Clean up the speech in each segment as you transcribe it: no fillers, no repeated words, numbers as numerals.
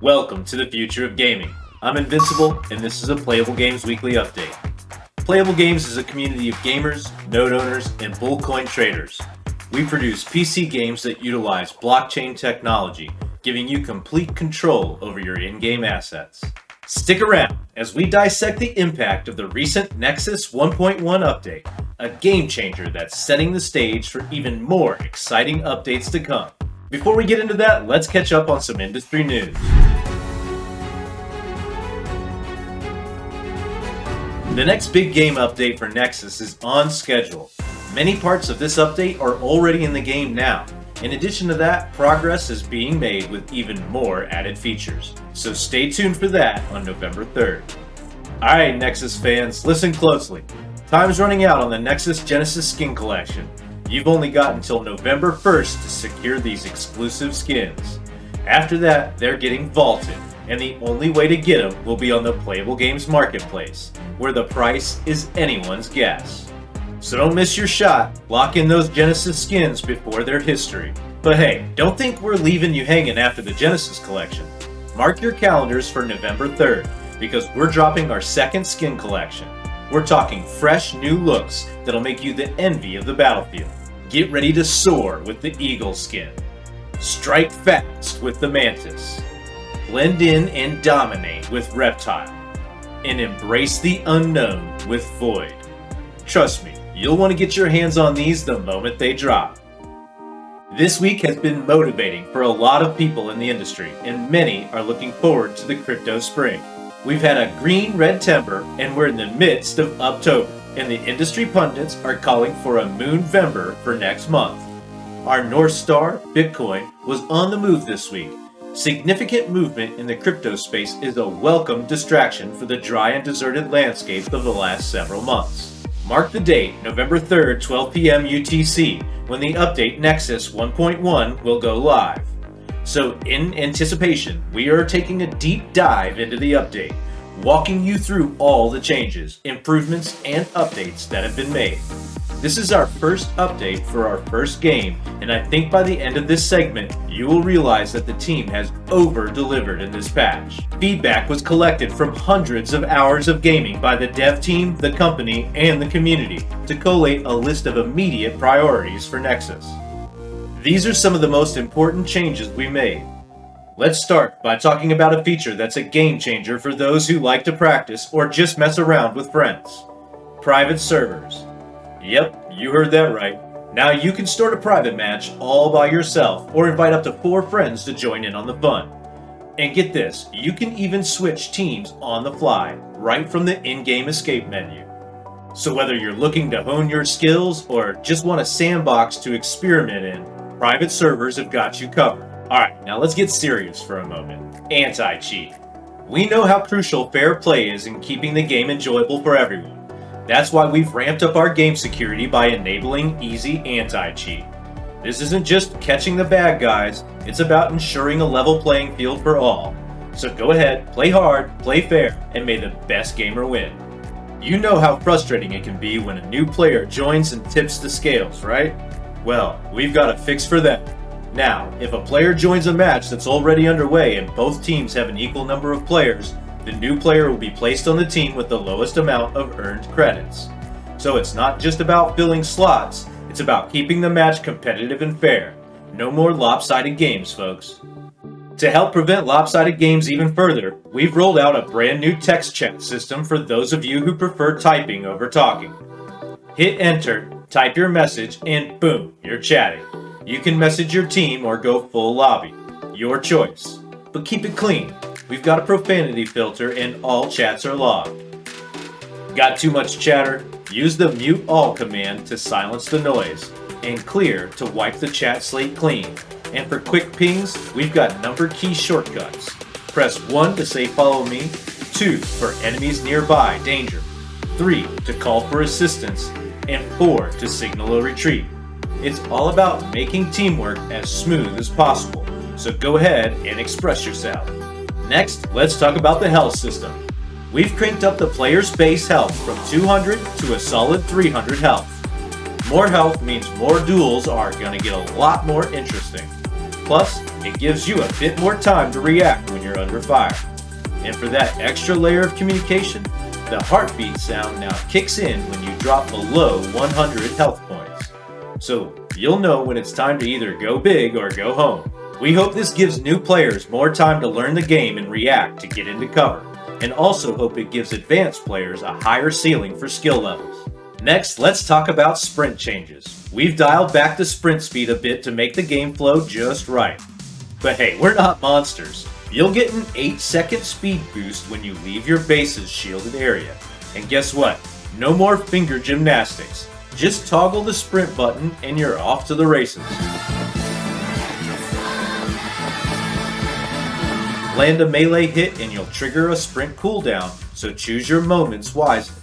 Welcome to the future of gaming. I'm Invincible, and this is a Playable Games weekly update. Playable Games is a community of gamers, node owners, and bull coin traders. We produce PC games that utilize blockchain technology, giving you complete control over your in-game assets. Stick around as we dissect the impact of the recent NEXUS 1.1 update, a game changer that's setting the stage for even more exciting updates to come. Before we get into that, let's catch up on some industry news. The next big game update for NEXUS is on schedule. Many parts of this update are already in the game now. In addition to that, progress is being made with even more added features. So stay tuned for that on November 3rd. Alright NEXUS fans, listen closely. Time's running out on the NEXUS Genesis Skin Collection. You've only got until November 1st to secure these exclusive skins. After that, they're getting vaulted, and the only way to get them will be on the Playable Games Marketplace, where the price is anyone's guess. So don't miss your shot, lock in those Genesis skins before their history. But hey, don't think we're leaving you hanging after the Genesis collection. Mark your calendars for November 3rd, because we're dropping our second skin collection. We're talking fresh new looks that'll make you the envy of the battlefield. Get ready to soar with the Eagle skin. Strike fast with the Mantis. Blend in and dominate with Reptile. And embrace the unknown with Void. Trust me, you'll want to get your hands on these the moment they drop. This week has been motivating for a lot of people in the industry, and many are looking forward to the crypto spring. We've had a green-red temper, and we're in the midst of Uptober, and the industry pundits are calling for a Moonvember for next month. Our North Star, Bitcoin, was on the move this week. Significant movement in the crypto space is a welcome distraction for the dry and deserted landscape of the last several months. Mark the date, November 3rd, 12 p.m. UTC, when the update NEXUS 1.1 will go live. So in anticipation, we are taking a deep dive into the update, walking you through all the changes, improvements, and updates that have been made. This is our first update for our first game, and I think by the end of this segment, you will realize that the team has over-delivered in this patch. Feedback was collected from hundreds of hours of gaming by the dev team, the company, and the community to collate a list of immediate priorities for NEXUS. These are some of the most important changes we made. Let's start by talking about a feature that's a game changer for those who like to practice or just mess around with friends. Private servers. Yep, you heard that right. Now you can start a private match all by yourself or invite up to 4 friends to join in on the fun. And get this, you can even switch teams on the fly, right from the in-game escape menu. So whether you're looking to hone your skills or just want a sandbox to experiment in, private servers have got you covered. Alright, now let's get serious for a moment. Anti-cheat. We know how crucial fair play is in keeping the game enjoyable for everyone. That's why we've ramped up our game security by enabling easy anti-cheat. This isn't just catching the bad guys, it's about ensuring a level playing field for all. So go ahead, play hard, play fair, and may the best gamer win. You know how frustrating it can be when a new player joins and tips the scales, right? Well, we've got a fix for that. Now, if a player joins a match that's already underway and both teams have an equal number of players, the new player will be placed on the team with the lowest amount of earned credits. So it's not just about filling slots, it's about keeping the match competitive and fair. No more lopsided games, folks. To help prevent lopsided games even further, we've rolled out a brand new text chat system for those of you who prefer typing over talking. Hit enter, type your message, and boom, you're chatting. You can message your team or go full lobby. Your choice. But keep it clean. We've got a profanity filter and all chats are logged. Got too much chatter? Use the mute all command to silence the noise, and clear to wipe the chat slate clean. And for quick pings, we've got number key shortcuts. Press 1 to say follow me, 2 for enemies nearby, danger, 3 to call for assistance, and 4 to signal a retreat. It's all about making teamwork as smooth as possible, so go ahead and express yourself. Next, let's talk about the health system. We've cranked up the player's base health from 200 to a solid 300 health. More health means more duels are going to get a lot more interesting. Plus, it gives you a bit more time to react when you're under fire. And for that extra layer of communication, the heartbeat sound now kicks in when you drop below 100 health points. So you'll know when it's time to either go big or go home. We hope this gives new players more time to learn the game and react to get into cover, and also hope it gives advanced players a higher ceiling for skill levels. Next, let's talk about sprint changes. We've dialed back the sprint speed a bit to make the game flow just right. But hey, we're not monsters. You'll get an 8-second speed boost when you leave your base's shielded area. And guess what? No more finger gymnastics. Just toggle the sprint button and you're off to the races. Land a melee hit and you'll trigger a sprint cooldown, so choose your moments wisely.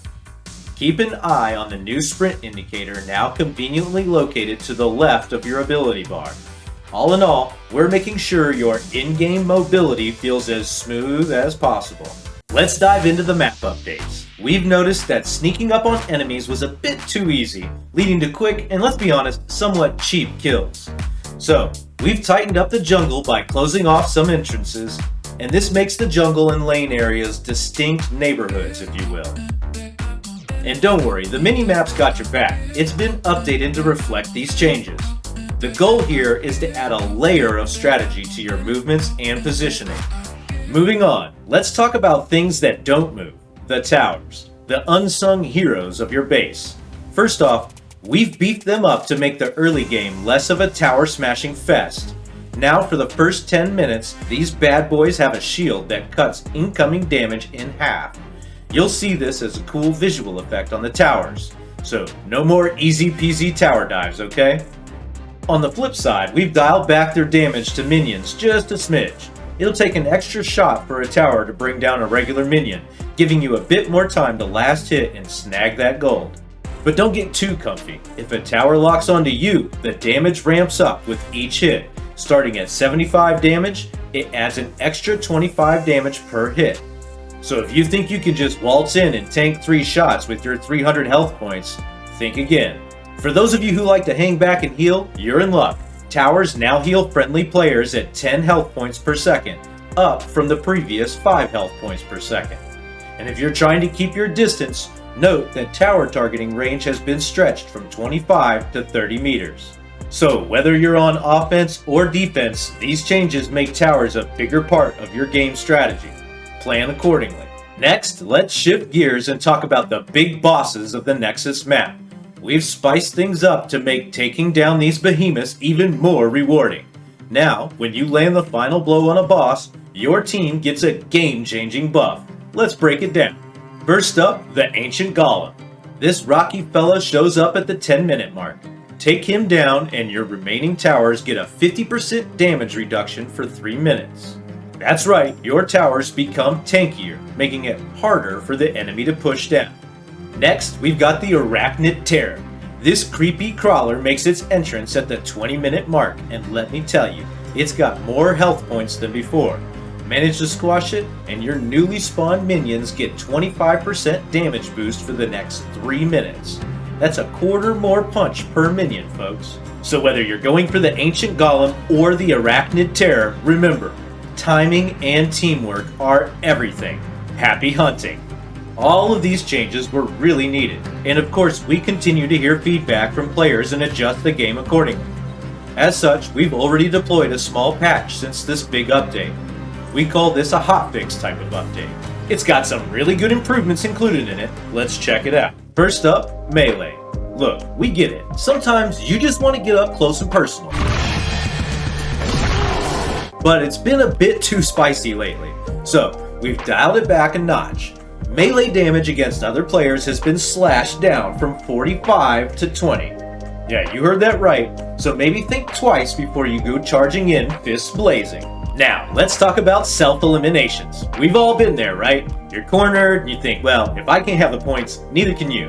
Keep an eye on the new sprint indicator, now conveniently located to the left of your ability bar. All in all, we're making sure your in-game mobility feels as smooth as possible. Let's dive into the map updates. We've noticed that sneaking up on enemies was a bit too easy, leading to quick and, let's be honest, somewhat cheap kills. So, we've tightened up the jungle by closing off some entrances, and this makes the jungle and lane areas distinct neighborhoods, if you will. And don't worry, the mini-map's got your back. It's been updated to reflect these changes. The goal here is to add a layer of strategy to your movements and positioning. Moving on, let's talk about things that don't move. The towers, the unsung heroes of your base. First off, we've beefed them up to make the early game less of a tower smashing fest. Now for the first 10 minutes, these bad boys have a shield that cuts incoming damage in half. You'll see this as a cool visual effect on the towers. So no more easy peasy tower dives, okay? On the flip side, we've dialed back their damage to minions just a smidge. It'll take an extra shot for a tower to bring down a regular minion, giving you a bit more time to last hit and snag that gold. But don't get too comfy. If a tower locks onto you, the damage ramps up with each hit. Starting at 75 damage, it adds an extra 25 damage per hit. So if you think you can just waltz in and tank 3 shots with your 300 health points, think again. For those of you who like to hang back and heal, you're in luck. Towers now heal friendly players at 10 health points per second, up from the previous 5 health points per second. And if you're trying to keep your distance, note that tower targeting range has been stretched from 25 to 30 meters. So whether you're on offense or defense, these changes make towers a bigger part of your game strategy. Plan accordingly. Next, let's shift gears and talk about the big bosses of the Nexus map. We've spiced things up to make taking down these behemoths even more rewarding. Now, when you land the final blow on a boss, your team gets a game-changing buff. Let's break it down. First up, the Ancient Golem. This rocky fella shows up at the 10-minute mark. Take him down and your remaining towers get a 50% damage reduction for 3 minutes. That's right, your towers become tankier, making it harder for the enemy to push down. Next, we've got the Arachnid Terror. This creepy crawler makes its entrance at the 20-minute mark, and let me tell you, it's got more health points than before. Manage to squash it, and your newly spawned minions get 25% damage boost for the next 3 minutes. That's a quarter more punch per minion, folks. So whether you're going for the Ancient Golem or the Arachnid Terror, remember, timing and teamwork are everything. Happy hunting! All of these changes were really needed, and of course we continue to hear feedback from players and adjust the game accordingly. As such, we've already deployed a small patch since this big update. We call this a hotfix type of update. It's got some really good improvements included in it. Let's check it out. First up, melee. Look, we get it. Sometimes you just want to get up close and personal. But it's been a bit too spicy lately, so we've dialed it back a notch. Melee damage against other players has been slashed down from 45 to 20. Yeah, you heard that right, so maybe think twice before you go charging in fists blazing. Now, let's talk about self-eliminations. We've all been there, right? You're cornered and you think, well, if I can't have the points, neither can you.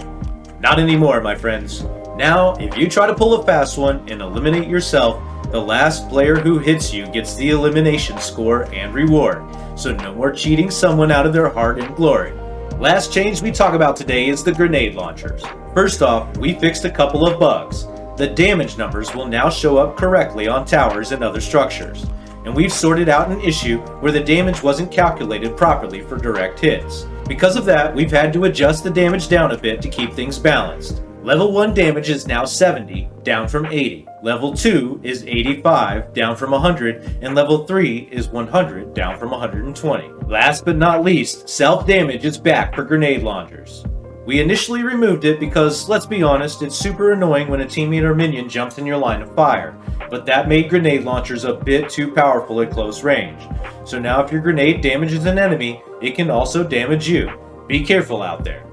Not anymore, my friends. Now, if you try to pull a fast one and eliminate yourself, the last player who hits you gets the elimination score and reward, so no more cheating someone out of their hard-earned glory. Last change we talk about today is the grenade launchers. First off, we fixed a couple of bugs. the damage numbers will now show up correctly on towers and other structures. And we've sorted out an issue where the damage wasn't calculated properly for direct hits. Because of that, we've had to adjust the damage down a bit to keep things balanced. Level 1 damage is now 70, down from 80. Level 2 is 85, down from 100, and level 3 is 100, down from 120. Last but not least, self-damage is back for grenade launchers. We initially removed it because, let's be honest, it's super annoying when a teammate or minion jumps in your line of fire, but that made grenade launchers a bit too powerful at close range. So now if your grenade damages an enemy, it can also damage you. Be careful out there.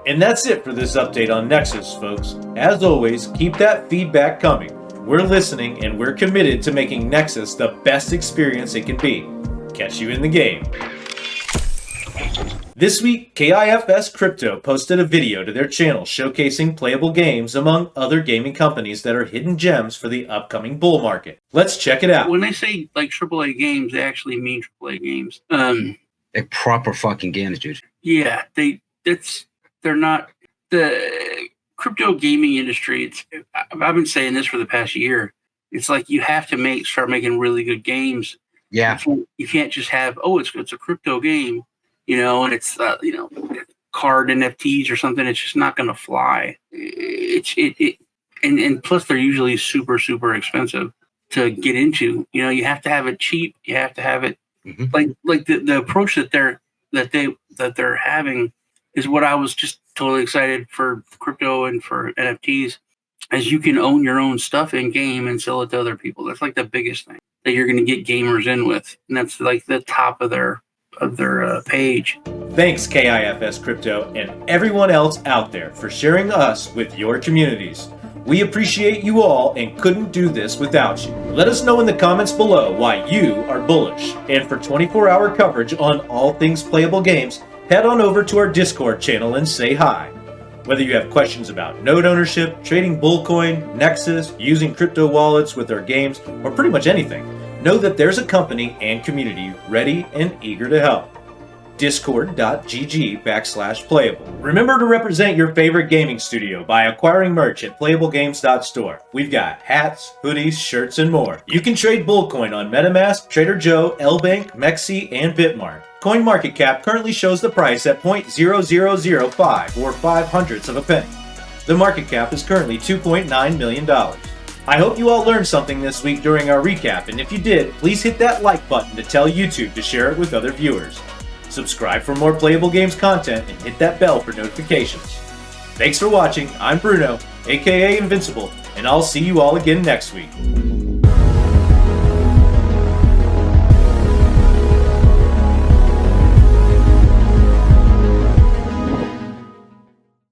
And that's it for this update on Nexus, folks. As always, keep that feedback coming. We're listening and we're committed to making Nexus the best experience it can be. Catch you in the game. This week, KFS Crypto posted a video to their channel showcasing playable games among other gaming companies that are hidden gems for the upcoming bull market. Let's check it out. When they say like AAA games, they actually mean AAA games. They're proper fucking games, dude. Yeah, they're not the crypto gaming industry. I've been saying this for the past year. It's like you have to start making really good games. Yeah, you can't just have it's a crypto game, and it's card NFTs or something. It's just not going to fly. And plus they're usually super expensive to get into. You have to have it cheap. You have to have it like the approach that they're having is what I was just totally excited for crypto and for NFTs, as you can own your own stuff in game and sell it to other people. That's like the biggest thing that you're going to get gamers in with, and that's like the top of their page. Thanks KFS Crypto and everyone else out there for sharing us with your communities. We appreciate you all and couldn't do this without you. Let us know in the comments below why you are bullish. And for 24-hour coverage on all things playable games, head on over to our Discord channel and say hi. Whether you have questions about node ownership, trading Bullcoin, Nexus, using crypto wallets with our games, or pretty much anything, know that there's a company and community ready and eager to help. Discord.gg/playable. Remember to represent your favorite gaming studio by acquiring merch at playablegames.store. We've got hats, hoodies, shirts, and more. You can trade Bullcoin on MetaMask, Trader Joe, LBank, Mexi, and Bitmart. CoinMarketCap currently shows the price at 0.0005 or 0.05 of a penny. The market cap is currently $2.9 million. I hope you all learned something this week during our recap, and if you did, please hit that like button to tell YouTube to share it with other viewers. Subscribe for more playable games content and hit that bell for notifications. Thanks for watching. I'm Bruno, aka Invincible, and I'll see you all again next week.